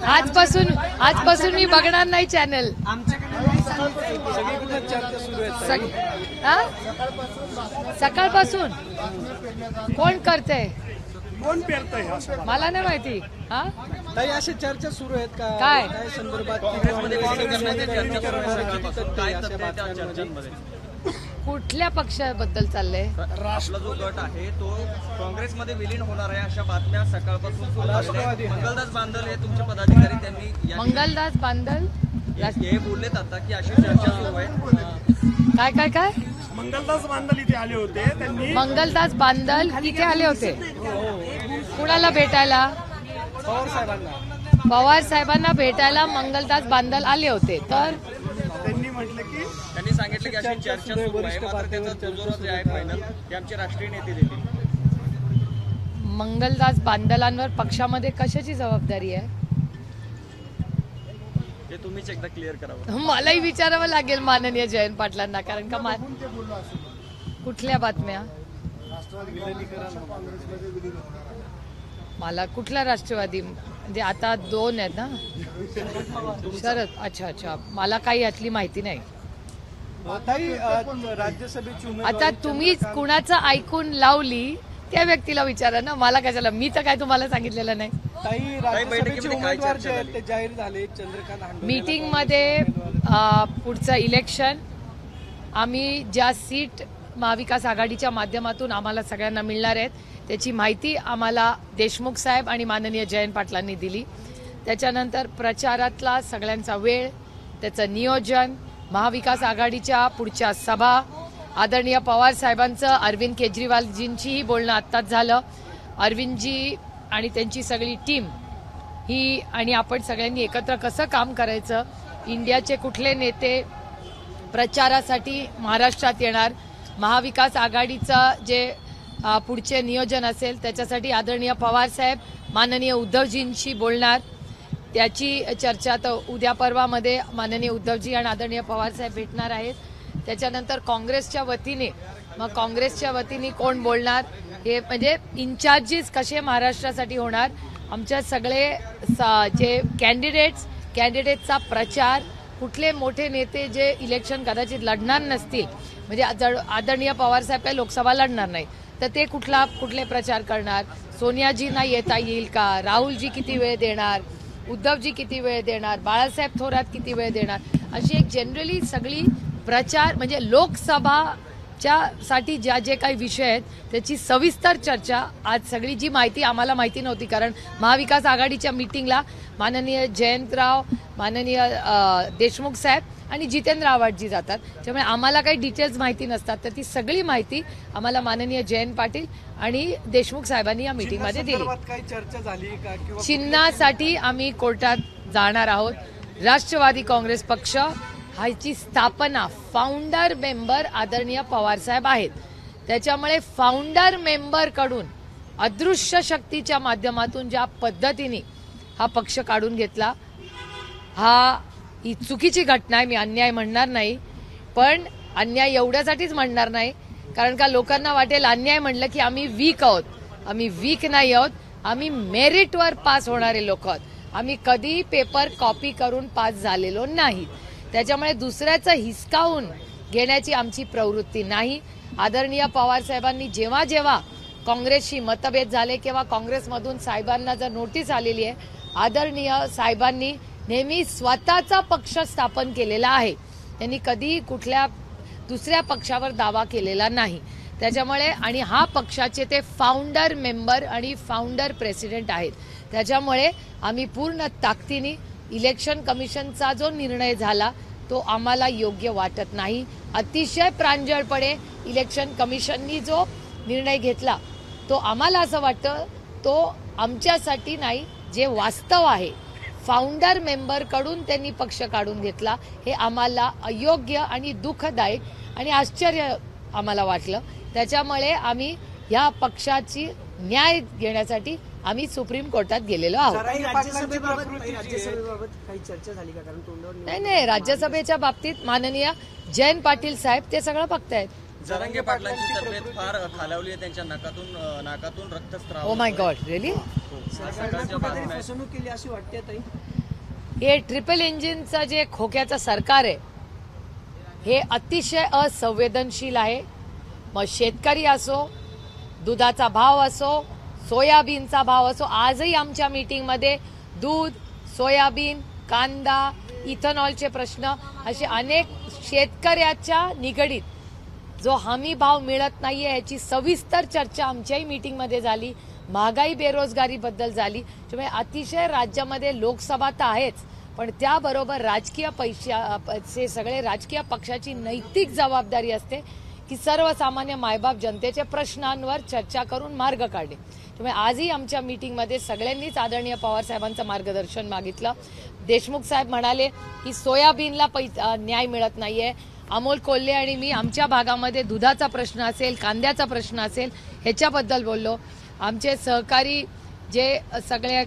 आजपासून मी बघणार नाही चॅनल. सकाळपासून कोण करते, कोण पेरतंय मला नाही माहिती. हा ताई अशा चर्चा सुरू आहेत का काय संदर्भात? कुठल्या पक्षाबद्दल चाललंय? आपला जो गट आहे तो काँग्रेसमध्ये विलीन होणार आहे अशा बातम्या सकाळपासून सुरू झालेल्या आहेत. मंगलदास बांदल हे तुमचे पदाधिकारी त्यांनी मंगलदास बांदल हे बोललेत आता की अशी चर्चा सुरू आहे. काय काय काय मंगलदास बांदल इथे आले होते. त्यांनी मंगलदास बांदल इथे आले होते कुणाला भेटायला? पवार साहेबांना भेटायला मंगलदास बांदल आले होते. तर त्यांनी म्हटलं की त्यांनी सांगितलं की अशी चर्चा सुरू आहे, मात्र त्याचा दुजोरा जे आहे फायनल ते आमचे राष्ट्रीय नेते देतील. मंगलदास बांदलांवर पक्षामध्ये कशाची जबाबदारी आहे हे तुम्हीच एकदा क्लिअर करावं. मलाही विचारावं लागेल माननीय जयंत पाटलांना. कारण का कुठल्या बातम्या? मला कुठला राष्ट्रवादी म्हणजे आता 2 आहेत ना शरद. अच्छा मला काही यातली माहिती नाही. राज्यसभेची आता तुम्ही कुणाचं ऐकून लावली त्या व्यक्तीला विचारा ना, मला कशाला. मी तर काय तुम्हाला सांगितलेलं नाही. राज्यसभेचे उमेदवार जे आहेत ते जाहीर झाले. चंद्रकांत मीटिंग मध्ये पुढचं इलेक्शन आम्ही ज्या सीट महाविकास आघाडीच्या माध्यमातून आम्हाला सगळ्यांना मिळणार आहेत त्याची माहिती आम्हाला देशमुख साहेब आणि माननीय जयंत पाटलांनी दिली. त्याच्यानंतर प्रचारातला सगळ्यांचा वेळ, त्याचं नियोजन, महाविकास आघाडीच्या पुढच्या सभा, आदरणीय पवार साहेबांचं अरविंद केजरीवालजींचीही बोलणं आत्ताच झालं. अरविंदजी आणि त्यांची सगळी टीम ही आणि आपण सगळ्यांनी एकत्र कसं काम करायचं, इंडियाचे कुठले नेते प्रचारासाठी महाराष्ट्रात येणार, महाविकास आघाडीचं जे पुढचे नियोजन असेल त्याच्यासाठी आदरणीय पवार साहेब माननीय उद्धवजींशी बोलणार. त्याची चर्चा तर उद्या परवामध्ये माननीय उद्धवजी आणि आदरणीय पवार साहेब भेटणार आहेत. त्याच्यानंतर काँग्रेसच्या वतीने कोण बोलणार हे म्हणजे इन्चार्जेस कसे महाराष्ट्रासाठी होणार. आमच्या सगळे जे कॅन्डिडेट्सचा प्रचार, कुठले मोठे नेते जे इलेक्शन कदाचित लढणार नसतील म्हणजे आदरणीय पवार साहेब काही लोकसभा लढणार नाही तर ते कुठले प्रचार करणार, सोनियाजींना येता येईल का, राहुलजी किती वेळ देणार, उद्धवजी किती वेळ देणार, बाळासाहेब थोरात किती वेळ देणार, अशी एक जनरली सगळी प्रचार म्हणजे लोकसभाच्या साठी जे काही विषय आहेत त्याची सविस्तर चर्चा आज सगळी जी माहिती आम्हाला माहिती नव्हती. कारण महाविकास आघाडीच्या मीटिंगला माननीय जयंतराव, माननीय देशमुख साहेब आणि जितेंद्र आव्हाडजी जातात. त्यामुळे आम्हाला काही डिटेल्स माहिती नसतात. तर ती सगळी माहिती आम्हाला माननीय जयंत पाटील आणि देशमुख साहेबांनी या मीटिंगमध्ये दिली. काही चर्चा झाली का? चिन्हासाठी आम्ही कोर्टात जाणार आहोत. राष्ट्रवादी काँग्रेस पक्ष ह्याची स्थापना फाउंडर मेंबर आदरणीय पवारसाहेब आहेत. त्याच्यामुळे फाउंडर मेंबरकडून अदृश्य शक्तीच्या माध्यमातून ज्या पद्धतीने हा पक्ष काढून घेतला ही चुकीची घटना आहे. मी अन्याय म्हणणार नाही, पण अन्याय एवढ्यासाठीच म्हणणार नाही कारण का लोकांना वाटेल अन्याय म्हणलं की आम्ही वीक आहोत. आम्ही वीक नाही आहोत. आम्ही मेरिटवर पास होणारे लोक आहोत. आम्ही कधी पेपर कॉपी करून पास झालेलो नाही. त्याच्यामुळे दुसऱ्याचं हिसकावून घेण्याची आमची प्रवृत्ती नाही. आदरणीय पवार साहेबांनी जेव्हा जेव्हा काँग्रेसशी मतभेद झाले किंवा काँग्रेसमधून साहेबांना जर नोटीस आलेली आहे, आदरणीय साहेबांनी नेहमी स्वतःचा पक्ष स्थापन केलेला आहे. त्यांनी कधी कुठल्या दुसऱ्या पक्षावर दावा केलेला नाही. त्याच्यामुळे आणि हा पक्षाचे ते फाउंडर मेंबर आणि फाउंडर प्रेसिडेंट आहेत. त्याच्यामुळे आम्ही पूर्ण ताकदीने इलेक्शन कमिशनचा जो निर्णय झाला तो आम्हाला योग्य वाटत नाही. अतिशय प्रांजळपणे इलेक्शन कमिशननी जो निर्णय घेतला तो आम्हाला असं वाटतं तो आमच्यासाठी नाही, जे वास्तव आहे फाउंडर मेंबरकडून त्यांनी पक्ष काढून घेतला हे आम्हाला अयोग्य आणि दुःखदायक आणि आश्चर्य आम्हाला वाटलं. त्याच्यामुळे आम्ही या पक्षाची न्याय घेण्यासाठी आम्ही सुप्रीम कोर्टात गेलेलो आहोत. नाही, राज्यसभेच्या बाबतीत माननीय जयंत पाटील साहेब ते सगळं बघतायत. जरांगे पाटलांची तब्येत फार खालावली आहे. त्यांच्या नाकातून रक्तस्राव. Oh my God, really? सकाळच्या बातम्या फसवणूक केली अशी वाटते ताई. हे ट्रिपल इंजिनचं जे खोक्याचं सरकार आहे हे अतिशय असंवेदनशील आहे. मग शेतकरी असो, दुधाचा भाव असो, सोयाबीनचा भाव असो. आजही आमच्या मीटिंगमध्ये दूध, सोयाबीन, कांदा, इथेनॉलचे प्रश्न असे अनेक शेतकऱ्याच्या निगडीत जो हमी भाव मिळत नाहीये याची सविस्तर चर्चा आमच्याही मीटिंगमध्ये झाली. महागाई, बेरोजगारीबद्दल झाली. त्यामुळे अतिशय राज्यामध्ये लोकसभा तर आहेच, पण त्याबरोबर राजकीय पैसे सगळे राजकीय पक्षाची नैतिक जबाबदारी असते की सर्वसामान्य मायबाप जनतेच्या प्रश्नांवर चर्चा करून मार्ग काढणे. त्यामुळे आजही आमच्या मीटिंगमध्ये सगळ्यांनीच आदरणीय पवार साहेबांचं मार्गदर्शन मागितलं. देशमुख साहेब म्हणाले की सोयाबीनला न्याय मिळत नाहीये. अमोल कोल्हे आणि मी आमच्या भागामध्ये दुधाचा प्रश्न असेल, कांद्याचा प्रश्न असेल ह्याच्याबद्दल बोललो. आमचे सहकारी जे सगळे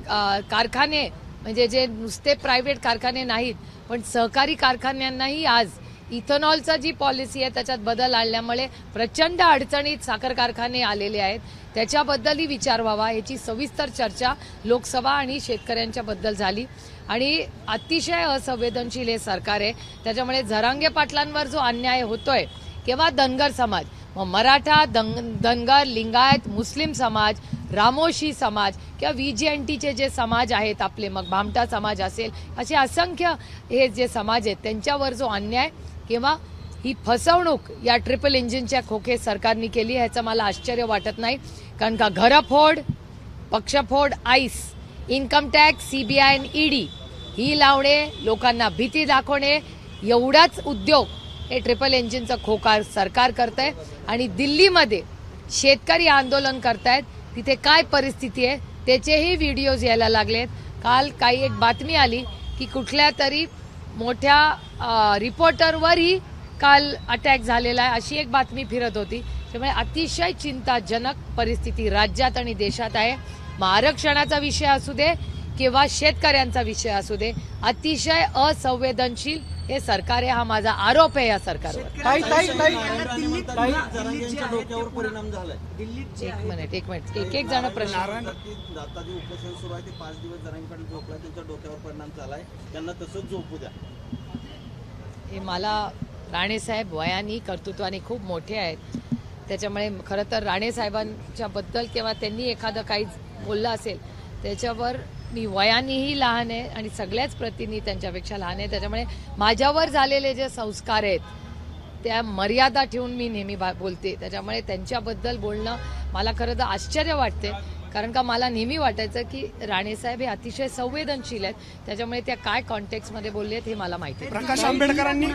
कारखाने म्हणजे जे नुसते प्रायव्हेट कारखाने नाहीत पण सहकारी कारखान्यांनाही आज इथेनॉलचा जी पॉलिसी आहे त्याच्यात बदल आणल्यामुळे प्रचंड अडचणीत साखर कारखाने आलेले आहेत. त्याच्याबद्दलही विचार व्हावा याची सविस्तर चर्चा लोकसभा आणि शेतकऱ्यांच्या बद्दल झाली. आणि अतिशय असंवेदनशील हे सरकार आहे. त्याच्यामुळे झरांगे पाटलांवर जो अन्याय होतोय किंवा धनगर समाज, मग मराठा, धनगर, लिंगायत, मुस्लिम समाज, रामोशी समाज किंवा VJNTचे जे समाज आहेत आपले, मग भामटा समाज असेल, असे असंख्य हे जे समाज आहेत त्यांच्यावर जो अन्याय किंवा ही फसवणूक या ट्रिपल इंजिनच्या खोके सरकारने केली ह्याचं मला आश्चर्य वाटत नाही. कारण का घरफोड, पक्षफोड, आईस, इन्कम टॅक्स, CBI आणि ED ही लावणे, लोकांना भीती दाखवणे, एवढाच उद्योग हे ट्रिपल इंजिनचं खोका सरकार करतंय. आणि दिल्लीमध्ये शेतकरी आंदोलन करतायत, तिथे काय परिस्थिती आहे त्याचेही व्हिडिओज यायला लागलेत. काल काही एक बातमी आली की कुठल्या तरी मोठ्या रिपोर्टरवरही काल अटॅक झालेला आहे, अशी एक बातमी फिरत होती. त्यामुळे अतिशय चिंताजनक परिस्थिती राज्यात आणि देशात आहे. मग आरक्षणाचा विषय असू दे किंवा शेतकऱ्यांचा विषय असू दे, अतिशय असंवेदनशील हे सरकार आहे. हा माझा आरोप आहे या सरकारवर. डोक्यावर परिणाम झालाय. एक मिनिट एक जण प्रश्न. आता जे उपोषण सुरू आहे ते 5 दिवस जरांगेकडे झोपलाय, त्यांच्या डोक्यावर परिणाम झालाय, त्यांना तसंच झोपू द्या. हे मला राणेसाहेब वयाने कर्तृत्वाने खूप मोठे आहेत. त्याच्यामुळे खरं तर राणेसाहेबांच्या बद्दल किंवा त्यांनी एखादं काही बोललं असेल त्याच्यावर मी वयानेही लहान आहे आणि सगळ्याच प्रतींनी त्यांच्यापेक्षा लहान आहे. त्याच्यामुळे माझ्यावर झालेले जे संस्कार आहेत त्या मर्यादा ठेवून मी नेहमी बोलते. त्याच्यामुळे त्यांच्याबद्दल बोलणं मला खरं तर आश्चर्य वाटते. कारण का मला नेहमी वाटायचं की राणेसाहेब हे अतिशय संवेदनशील आहेत. त्याच्यामुळे त्या काय कॉन्टेक्स्टमध्ये बोललेत हे मला माहिती आहे. प्रकाश आंबेडकरांनी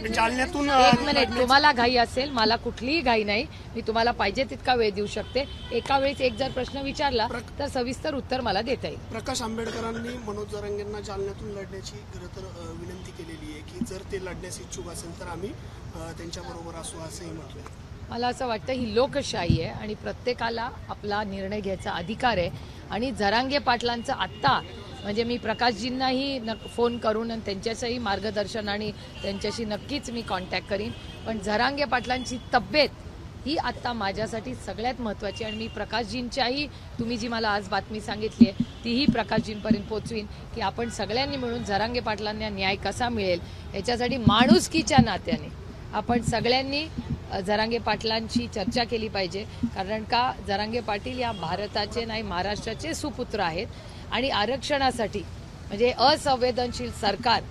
जालन्यातून एक मिनिट, तुम्हाला घाई असेल, मला कुठलीही घाई नाही. मी तुम्हाला पाहिजे तितका वेळ देऊ शकते. एका वेळेस एक जर प्रश्न विचारला तर सविस्तर उत्तर मला देता येईल. प्रकाश आंबेडकरांनी मनोज जरांगेंना जालन्यातून लढण्याची खरं तर विनंती केलेली आहे की जर ते लढण्यास इच्छुक असेल तर आम्ही त्यांच्याबरोबर असू असंही म्हटलं. मला असं वाटतं ही लोकशाही आहे आणि प्रत्येकाला आपला निर्णय घ्यायचा अधिकार आहे. आणि झरांगे पाटलांचं आत्ता म्हणजे मी प्रकाशजींनाही फोन करून आणि त्यांच्याचंही मार्गदर्शन आणि त्यांच्याशी नक्कीच मी कॉन्टॅक्ट करीन. पण झरांगे पाटलांची तब्येत ही आत्ता माझ्यासाठी सगळ्यात महत्त्वाची. आणि मी प्रकाशजींच्याही, तुम्ही जी मला आज बातमी सांगितली आहे तीही प्रकाशजींपर्यंत पोचवीन की आपण सगळ्यांनी मिळून झरांगे पाटलांना न्याय कसा मिळेल याच्यासाठी माणुसकीच्या नात्याने आपण सगळ्यांनी झरांगे पाटलांची चर्चा केली पाहिजे. कारण का झरांगे पाटील या भारताचे नाही महाराष्ट्राचे सुपुत्र आहेत. आणि आरक्षणासाठी म्हणजे असंवेदनशील सरकार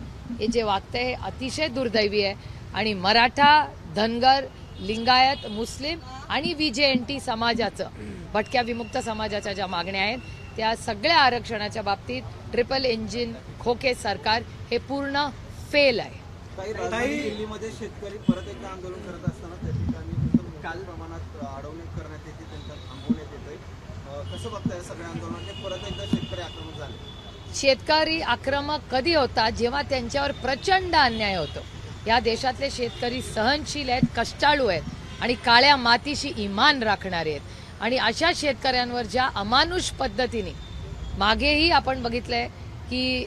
हे जे वागतंय हे अतिशय दुर्दैवी आहे. आणि मराठा, धनगर, लिंगायत, मुस्लिम आणि VJNT समाजाचं, भटक्या विमुक्त समाजाच्या ज्या मागण्या आहेत त्या सगळ्या आरक्षणाच्या बाबतीत ट्रिपल इंजिन खोके सरकार हे पूर्ण फेल आहे. दिल्लीमध्ये शेतकरी परत एकदा आंदोलन करत असताना त्या ठिकाणी काल प्रमाणात अडवणूक करण्यात येते, त्यांच्यात थांबवण्यात येते. कसं बघताय सगळ्या आंदोलनात परत एकदा शेतकरी आक्रमक झाले? शेतकरी आक्रमक कधी होता? जेव्हा त्यांच्यावर प्रचंड अन्याय होतो. या देशातले शेतकरी सहनशील आहेत, कष्टाळू आहेत आणि काळ्या मातीशी इमान राखणारे आहेत. आणि अशा शेतकऱ्यांवर ज्या अमानुष पद्धतीने मागेही आपण बघितलंय की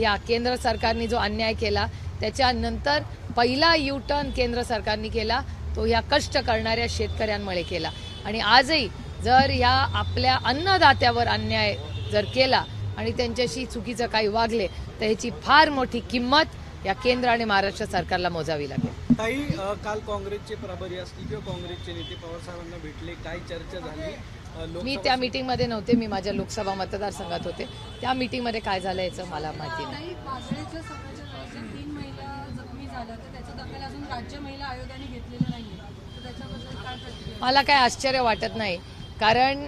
या केंद्र सरकारने जो अन्याय केला त्याच्यानंतर पहिला U-टर्न केंद्र सरकारने केला तो या कष्ट करणाऱ्या शेतकऱ्यांमुळे केला. आणि आजही जर या आपल्या अन्नदात्यावर अन्याय जर केला आणि त्यांच्याशी चुकीचं काही वागले तर ह्याची फार मोठी किंमत या केंद्र आणि महाराष्ट्र सरकारला मोजावी लागेल. ताई, काल काँग्रेसचे प्रभारी असतील किंवा काँग्रेसचे नेते पवार साहेबांना भेटले, काय चर्चा झाली? मी त्या मीटिंगमध्ये नव्हते, मी माझ्या लोकसभा मतदारसंघात होते. त्या मीटिंगमध्ये काय झालं याचं मला माहिती नाही. वागळेच्या सभेच्या वेळेस 3 महिला जखमी झाल्या, तर त्याचा दखल अजून राज्य महिला आयोगाने घेतलेला नाहीये, तर त्याच्याबद्दल काय प्रतिक्रिया? मला काय आश्चर्य वाटत नाही, कारण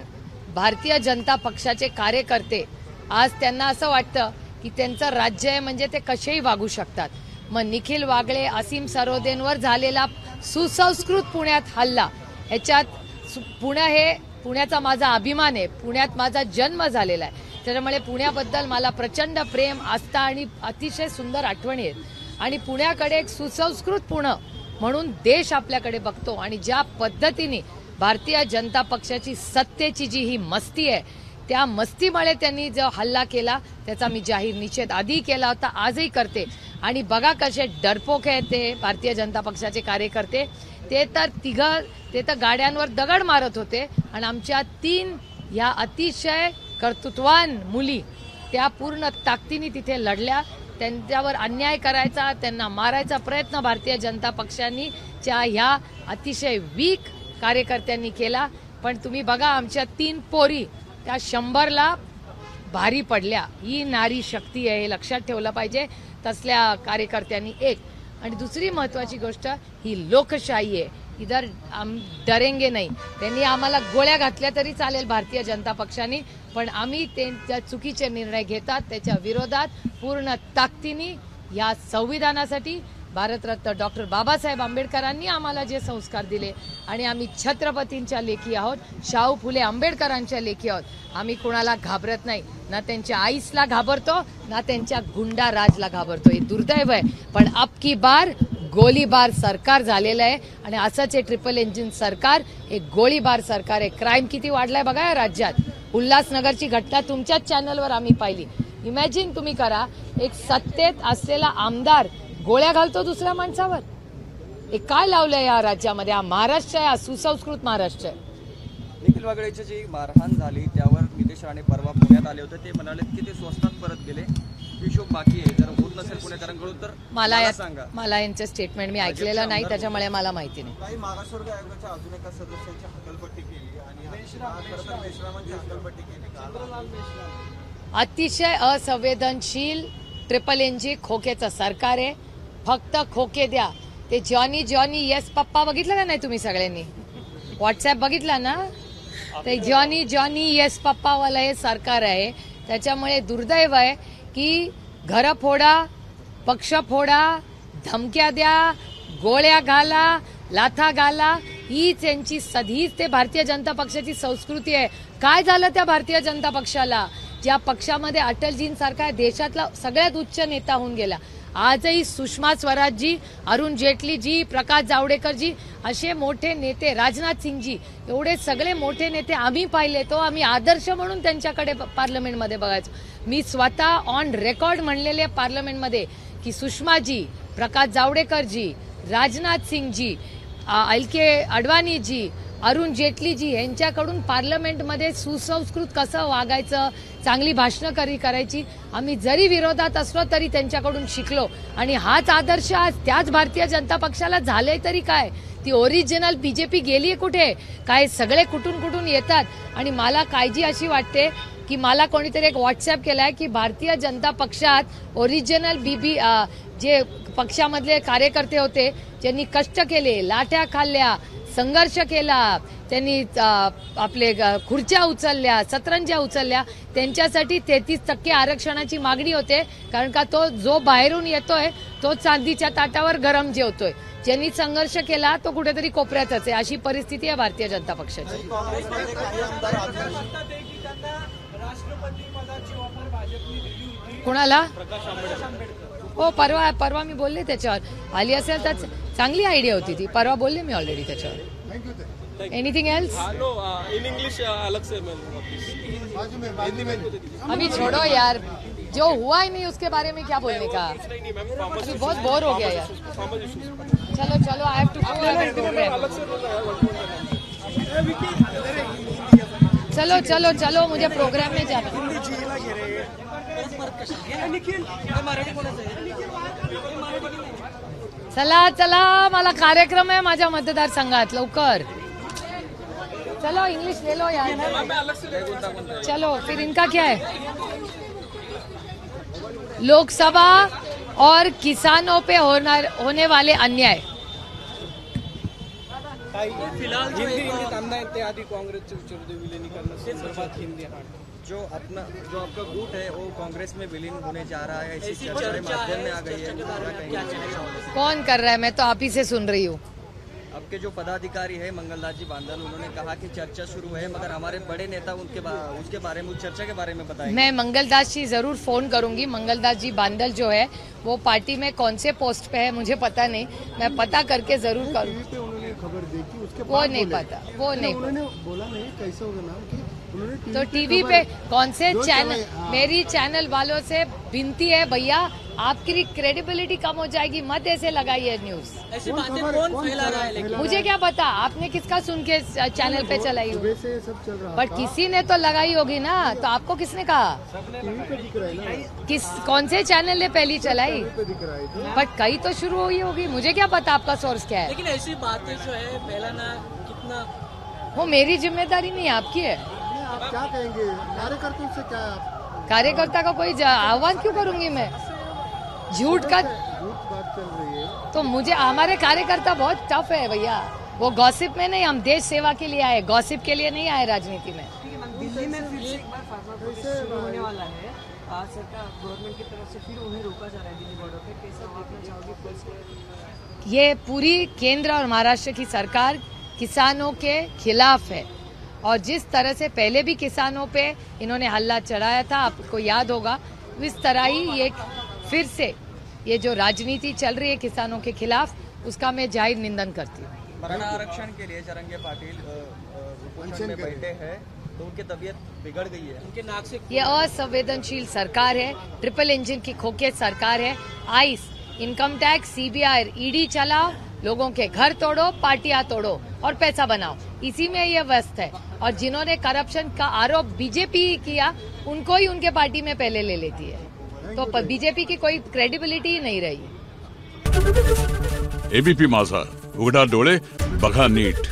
भारतीय जनता पक्षाचे कार्यकर्ते आज त्यांना असं वाटतं की त्यांचं राज्य आहे म्हणजे ते कसेही वागू शकतात. मग निखिल वागळे, असीम सरोदेंवर झालेला सुसंस्कृत पुण्यात हल्ला, ह्याच्यात पुण्याचा माझा अभिमान आहे, पुण्यात माझा जन्म झालेला आहे. त्याच्यामुळे पुण्याबद्दल मला प्रचंड प्रेम, आस्था आणि अतिशय सुंदर आठवणी आहेत. आणि पुण्याकडे एक सुसंस्कृत पुणे म्हणून देश आपल्याकडे बघतो. आणि ज्या पद्धतीने भारतीय जनता पक्षाची सत्तेची जी ही मस्ती आहे, त्या मस्तीमुळे त्यांनी जो हल्ला केला त्याचा मी जाहीर निषेध आधी केला होता, आजही करते. आणि बघा कसे डरपोक आहेत ते भारतीय जनता पक्षाचे कार्यकर्ते. ते तर गाड्यांवर दगड मारत होते आणि आमच्या 3 या अतिशय कर्तृत्वान मुली त्या पूर्ण ताकदीने तिथे लढल्या. त्यांच्यावर अन्याय करायचा, त्यांना मारायचा प्रयत्न भारतीय जनता पक्षांनी ह्या अतिशय वीक कार्यकर्त्यांनी केला. पण तुम्ही बघा, आमच्या 3 पोरी त्या 100ला भारी पडल्या. ही नारी शक्ती आहे, हे लक्षात ठेवलं पाहिजे तसल्या कार्यकर्त्यांनी. एक आणि दुसरी महत्वाची गोष्ट ही लोकशाही आहे, इधर डरेंगे नाही. त्यांनी आम्हाला गोळ्या घातल्या तरी चालेल भारतीय जनता पक्षाने, पण आम्ही त्यांच्या चुकीचे निर्णय घेतात त्याच्या विरोधात पूर्ण ताकदीने या संविधानासाठी भारतरत्न डॉक्टर बाबासाहेब आंबेडकरांनी आम्हाला जे संस्कार दिले आणि आम्ही छत्रपतींच्या लेखी आहोत, शाहू फुले आंबेडकरांच्या लेखी आहोत. आम्ही कुणाला घाबरत नाही, ना त्यांच्या आईसला घाबरतो ना त्यांच्या गुंडा राजला घाबरतो. हे दुर्दैव आहे. पण अब की बार गोळीबार सरकार झालेलं आहे आणि असंच हे ट्रिपल इंजिन सरकार हे गोळीबार सरकार आहे. क्राईम किती वाढलाय बघा या राज्यात. उल्हासनगरची घटना तुमच्याच चॅनलवर आम्ही पाहिली. इमॅजिन तुम्ही करा, एक सत्तेत असलेला आमदार गोळ्या घालतो दुसऱ्या माणसावर. हे काय लावलंय या राज्यामध्ये? हा महाराष्ट्र आहे, हा सुसंस्कृत महाराष्ट्र आहे. निखिल वागळेची जी मारहाण झाली त्यावर नितेश राणे परवा पुण्यात आले होते. ते म्हणाले की ते स्वस्तात परत गेले, हिशोब बाकी आहे. जर होत नसेल पुणेकरांकडून तर मला सांगा. मला यांचं स्टेटमेंट मी ऐकलेलं नाही, त्याच्यामुळे मला माहिती नाही. काही मागासवर्ग आयोगाच्या अजून एका सदस्याची हकालपट्टी केली आणि मेश्रामांची हकालपट्टी केली. अतिशय असंवेदनशील ट्रिपल इंजिन खोकेचं सरकार आहे. फक्त खोके द्या. ते जॉनी येस पप्पा बघितलं का नाही तुम्ही सगळ्यांनी? व्हॉट्सअप बघितला ना? ते जॉनी येस पप्पावाला हे सरकार आहे. त्याच्यामुळे दुर्दैव आहे की घरं फोडा, पक्ष फोडा, धमक्या द्या, गोळ्या घाला, लाथा घाला, हीच यांची हीच ते भारतीय जनता पक्षाची संस्कृती आहे. काय झालं त्या भारतीय जनता पक्षाला? ज्या पक्षामध्ये अटलजींसारखा देशातला सगळ्यात उच्च नेता होऊन गेला, आजही सुषमा स्वराजजी, अरुण जेटलीजी, प्रकाश जावडेकरजी असे मोठे नेते, राजनाथ सिंगजी, एवढे सगळे मोठे नेते आम्ही पाहिले. तो आम्ही आदर्श म्हणून त्यांच्याकडे पार्लमेंटमध्ये बघायचो. मी स्वतः ऑन रेकॉर्ड म्हणलेले पार्लमेंटमध्ये की सुषमाजी, प्रकाश जावडेकरजी, राजनाथ सिंगजी, LK अडवाणीजी, अरुण जेटलीजी यांच्याकडून पार्लमेंटमध्ये सुसंस्कृत कसं वागायचं, चांगली भाषणं करायची आम्ही जरी विरोधात असलो तरी त्यांच्याकडून शिकलो. आणि हाच आदर्श आज त्याच भारतीय जनता पक्षाला झाले तरी काय? ती ओरिजिनल बीजेपी गेली कुठे? काय सगळे कुठून येतात. आणि मला काळजी अशी वाटते की मला कोणीतरी एक व्हॉट्सअप केलाय की भारतीय जनता पक्षात ओरिजिनल जे पक्षामधले कार्यकर्ते होते, ज्यांनी कष्ट केले, लाट्या खाल्ल्या, संघर्ष केला, त्यांनी आपले खुर्च्या उचलल्या, सतरंज्या उचलल्या, त्यांच्यासाठी 33% आरक्षणाची मागणी होते. कारण का तो जो बाहेरून येतोय तो चांदीच्या ताटावर गरम जेवतोय. ज्यांनी संघर्ष केला तो कुठेतरी कोपऱ्यातच आहे. अशी परिस्थिती आहे भारतीय जनता पक्षाची. कोणाला? हो, परवा मी बोलले त्याच्यावर. आली असेल तर चांगली आयडिया होती ती. परवा बोलले मी ऑलरेडी त्याच्यावर. Anything else? इन इंग्लिश अलग से अभी छोड़ो यार, जो हुआ ही नहीं उसके बारे में क्या बोलने का. अभी बहुत बोर हो गया यार. चलो आई हैव टू चलो मुझे प्रोग्राम में जाना. चला चला, मला कार्यक्रम आहे माझ्या मतदारसंघात, लवकर चलो, इंग्लिश ले लो यार, चलो फिर इनका क्या है। लोकसभा और किसानों पे होने वाले अन्याय। हिंदी कामना आहे ते आधी काँग्रेसचे विचारते विलिनीकरण संदर्भात हिंदी जो आपका गुट है वो कांग्रेस में विलीन होने जा रहा है, ऐसी चर्चा माध्यम में आ गई है। कौन कर रहा है, मैं तो आप ही से सुन रही हूँ। आपके जो पदाधिकारी है मंगलदास जी बांदल, उन्होंने कहा कि चर्चा शुरू है, मगर हमारे बड़े नेता उसके बारे में, उस चर्चा के बारे में बताएंगे। मैं मंगलदास जी जरूर फोन करूंगी। मंगलदास जी बांदल जो है वो पार्टी में कौन से पोस्ट पे है मुझे पता नहीं, मैं पता करके जरूर करूंगी। उन्होंने खबर देखी, उसके वो नहीं पता, वो नहीं पता। उन्होंने बोला नहीं कैसे होगा नाम कि उन्होंने तो टीवी पे कौन से चैनल, मेरी चैनल वालों से विनती है भैया, आपकी क्रेडिबिलिटी कम हो जाएगी, मत ऐसे लगाइए न्यूज। ऐसी बातें कौन फैला रहा है लेकिन मुझे क्या पता, आपने किसका सुन के चैनल पे चलाई हो, वैसे सब चल रहा बट किसी ने तो लगाई होगी ना, तो आपको किसने कहा, टीवी पे दिख रहा है ना, किस कौन से चैनल ने पहली चलाई, पे दिख रहा है। बट कहीं तो शुरू हुई होगी, मुझे क्या पता आपका सोर्स क्या है। लेकिन ऐसी बातें जो है फैलाना कितना, वो मेरी जिम्मेदारी नहीं, आपकी है। आप क्या कहेंगे कार्यकर्ताओं से, क्या कार्यकर्ता का कोई आह्वान क्यों करूंगी मैं, झूठ का झूठ बात चल रही है। तो मुझे, हमारे कार्यकर्ता बहुत टफ है भैया, वो गॉसिप में नहीं, हम देश सेवा के लिए आए, गॉसिप के लिए नहीं आए राजनीति में। दिल्ली में फिर से एक बार फार्मा प्रोटेस्ट शुरू होने वाला है, सरकार गवर्नमेंट की तरफ से फिर उन्हें रोका जा रहा है दिल्ली बॉर्डर पे, कैसे देखना चाहोगे फर्स्ट? ये पूरी केंद्र और महाराष्ट्र की सरकार किसानों के खिलाफ है, और जिस तरह से पहले भी किसानों पे इन्होंने हल्ला चढ़ाया था, आपको याद होगा, इस तरह ही ये फिर से ये जो राजनीति चल रही है किसानों के खिलाफ, उसका मैं जाहिर निंदन करती हूँ। मराठा आरक्षण के लिए जरंगे पाटिल उपोषण में बैठे हैं, तो उनकी तबीयत बिगड़ गई है, उनके नाक से ये असंवेदनशील सरकार है, ट्रिपल इंजन की खोखे सरकार है। Ice, income tax, CBI, ED चलाओ, लोगों के घर तोड़ो, पार्टियां तोड़ो और पैसा बनाओ, इसी में ये व्यस्त है। और जिन्होंने करप्शन का आरोप बीजेपी किया, उनको ही उनके पार्टी में पहले ले लेती है, तो बीजेपी की कोई क्रेडिबिलिटी ही नहीं रही। एबीपी माझा, उघडा डोळे बघा नीट।